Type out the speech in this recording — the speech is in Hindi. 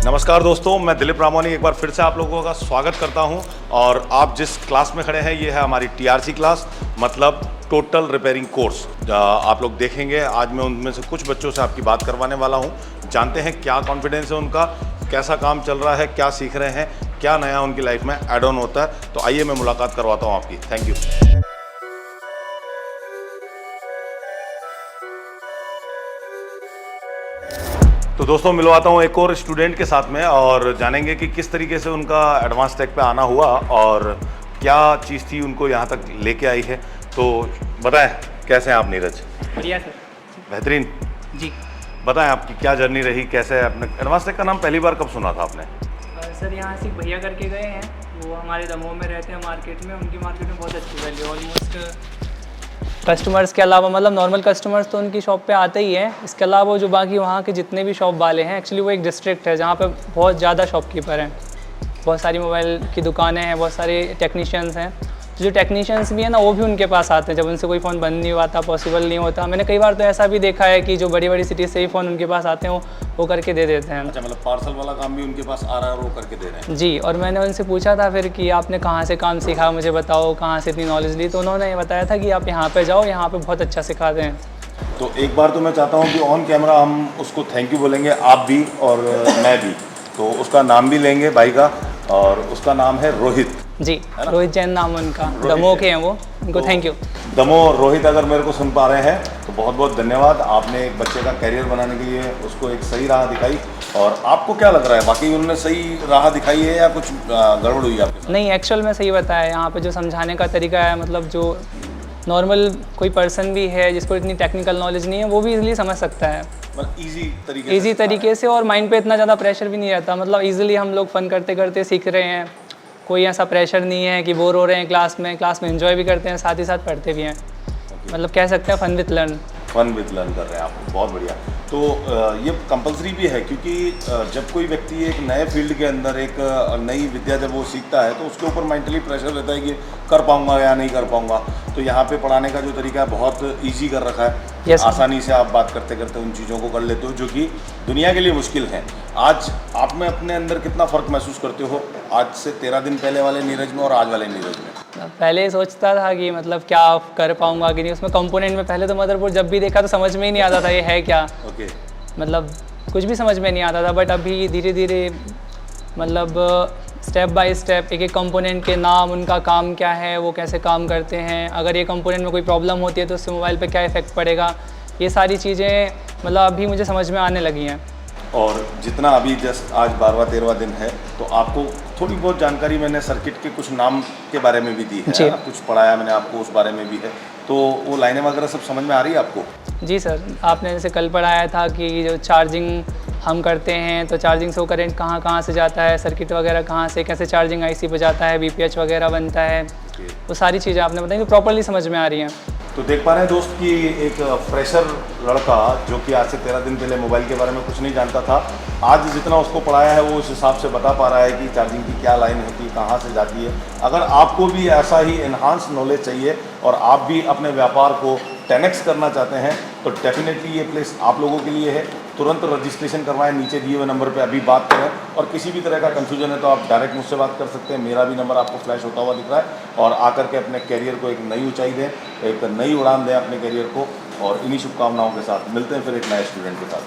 नमस्कार दोस्तों, मैं दिलीप रामोनी एक बार फिर से आप लोगों का स्वागत करता हूं। और आप जिस क्लास में खड़े हैं ये है हमारी टीआरसी क्लास, मतलब टोटल रिपेयरिंग कोर्स। आप लोग देखेंगे आज मैं उनमें से कुछ बच्चों से आपकी बात करवाने वाला हूं। जानते हैं क्या कॉन्फिडेंस है उनका, कैसा काम चल रहा है, क्या सीख रहे हैं, क्या नया उनकी लाइफ में ऐड ऑन होता है। तो आइए मैं मुलाकात करवाता हूँ आपकी। Thank you. तो दोस्तों मिलवाता हूँ एक और स्टूडेंट के साथ में और जानेंगे कि किस तरीके से उनका एडवांस टेक पे आना हुआ और क्या चीज़ थी उनको यहाँ तक लेके आई है। तो बताएं कैसे हैं आप नीरज? बढ़िया सर। बेहतरीन जी बताएं आपकी क्या जर्नी रही, कैसे आपने एडवांस टेक का नाम पहली बार कब सुना था आपने? सर यहाँ से भैया करके गए हैं, वो हमारे दमोह में रहते हैं मार्केट में। उनकी मार्केट में बहुत अच्छी वैल्यू, ऑलमोस्ट कस्टमर्स के अलावा मतलब नॉर्मल कस्टमर्स तो उनकी शॉप पे आते ही हैं। इसके अलावा जो बाकी वहाँ के जितने भी शॉप वाले हैं, एक्चुअली वो एक डिस्ट्रिक्ट है जहाँ पे बहुत ज़्यादा शॉपकीपर हैं, बहुत सारी मोबाइल की दुकानें हैं, बहुत सारे टेक्नीशियंस हैं। जो टेक्नीशियंस भी हैं ना वो भी उनके पास आते हैं जब उनसे कोई फ़ोन बंद नहीं हुआ, पॉसिबल नहीं होता। मैंने कई बार तो ऐसा भी देखा है कि जो बड़ी बड़ी सिटी से ही फ़ोन उनके पास आते हैं वो करके दे देते हैं। अच्छा, मतलब पार्सल वाला काम भी उनके पास आ रहा है और वो करके दे रहे हैं? जी। और मैंने उनसे पूछा था फिर कि आपने कहाँ से काम सीखा, मुझे बताओ कहाँ से इतनी नॉलेज ली। तो उन्होंने बताया था कि आप यहाँ पे जाओ, यहाँ पे बहुत अच्छा सिखाते हैं। तो एक बार तो मैं चाहता हूँ कि ऑन कैमरा हम उसको थैंक यू बोलेंगे, आप भी और मैं भी। तो उसका नाम भी लेंगे भाई का, और उसका नाम है रोहित। जी, रोहित जैन नाम उनका, दमोह के हैं वो। उनको थैंक यू। दमोह रोहित अगर मेरे को सुन पा रहे हैं तो बहुत बहुत धन्यवाद। आपने एक बच्चे का कैरियर बनाने के लिए उसको एक सही राह दिखाई। और आपको क्या लग रहा है, बाकी उन्होंने सही राह दिखाई है या कुछ गड़बड़ हुई आपके साथ? नहीं, एक्चुअल में सही बताया। यहाँ पे जो समझाने का तरीका है, मतलब जो नॉर्मल कोई पर्सन भी है जिसको इतनी टेक्निकल नॉलेज नहीं है वो भी इजीली समझ सकता है, इजी तरीके से। और माइंड पे इतना ज़्यादा प्रेशर भी नहीं रहता, मतलब इजीली हम लोग फ़न करते करते सीख रहे हैं। कोई ऐसा प्रेशर नहीं है कि बोर हो रहे हैं क्लास में एंजॉय भी करते हैं, साथ ही साथ पढ़ते भी हैं। मतलब कह सकते हैं फन विथ लर्न कर रहे हैं आप, बहुत बढ़िया। तो ये कंपलसरी भी है क्योंकि जब कोई व्यक्ति एक नए फील्ड के अंदर एक नई विद्या जब वो सीखता है तो उसके ऊपर मेंटली प्रेशर रहता है कि कर पाऊंगा या नहीं कर पाऊंगा। तो यहाँ पे पढ़ाने का जो तरीका है बहुत इजी कर रखा है। Yes, आसानी से आप बात करते करते उन चीज़ों को कर लेते हो जो कि दुनिया के लिए मुश्किल है। आज आप में अपने अंदर कितना फ़र्क महसूस करते हो आज से 13 दिन पहले वाले नीरज में और आज वाले नीरज में? पहले सोचता था कि मतलब क्या कर पाऊंगा कि नहीं। उसमें कंपोनेंट में पहले तो मदरबोर्ड जब भी देखा तो समझ में ही नहीं आता था ये है क्या। ओके। मतलब कुछ भी समझ में नहीं आता था। बट अभी धीरे धीरे मतलब स्टेप बाय स्टेप एक एक कंपोनेंट के नाम, उनका काम क्या है, वो कैसे काम करते हैं, अगर ये कंपोनेंट में कोई प्रॉब्लम होती है तो उससे मोबाइल पे क्या इफेक्ट पड़ेगा, ये सारी चीज़ें मतलब अभी मुझे समझ में आने लगी हैं। और जितना अभी जस्ट आज 12वां-13वां दिन है तो आपको थोड़ी बहुत जानकारी मैंने सर्किट के कुछ नाम के बारे में भी दी है, कुछ पढ़ाया मैंने आपको उस बारे में भी है। तो वो लाइनें वगैरह सब समझ में आ रही है आपको? जी सर, आपने जैसे कल पढ़ाया था कि जो चार्जिंग हम करते हैं तो चार्जिंग से वो करंट कहाँ कहाँ से जाता है, सर्किट वगैरह कहाँ से कैसे चार्जिंग आईसी पे जाता है, बीपीएच वगैरह बनता है, वो सारी चीज़ें आपने बताई तो प्रॉपर्ली समझ में आ रही हैं। तो देख पा रहे हैं दोस्त कि एक फ्रेशर लड़का जो कि आज से 13 दिन पहले मोबाइल के बारे में कुछ नहीं जानता था, आज जितना उसको पढ़ाया है वो उस हिसाब से बता पा रहा है कि चार्जिंग की क्या लाइन होती है, कहाँ से जाती है। अगर आपको भी ऐसा ही एनहांस नॉलेज चाहिए और आप भी अपने व्यापार को 10x करना चाहते हैं तो डेफिनेटली ये प्लेस आप लोगों के लिए है। तुरंत रजिस्ट्रेशन करवाएं, नीचे दिए हुए नंबर पे अभी बात करें। और किसी भी तरह का कन्फ्यूजन है तो आप डायरेक्ट मुझसे बात कर सकते हैं, मेरा भी नंबर आपको फ्लैश होता हुआ दिख रहा है। और आकर के अपने कैरियर को एक नई ऊंचाई दें, एक नई उड़ान दें अपने कैरियर को। और इन्हीं शुभकामनाओं के साथ मिलते हैं फिर एक नए स्टूडेंट के साथ।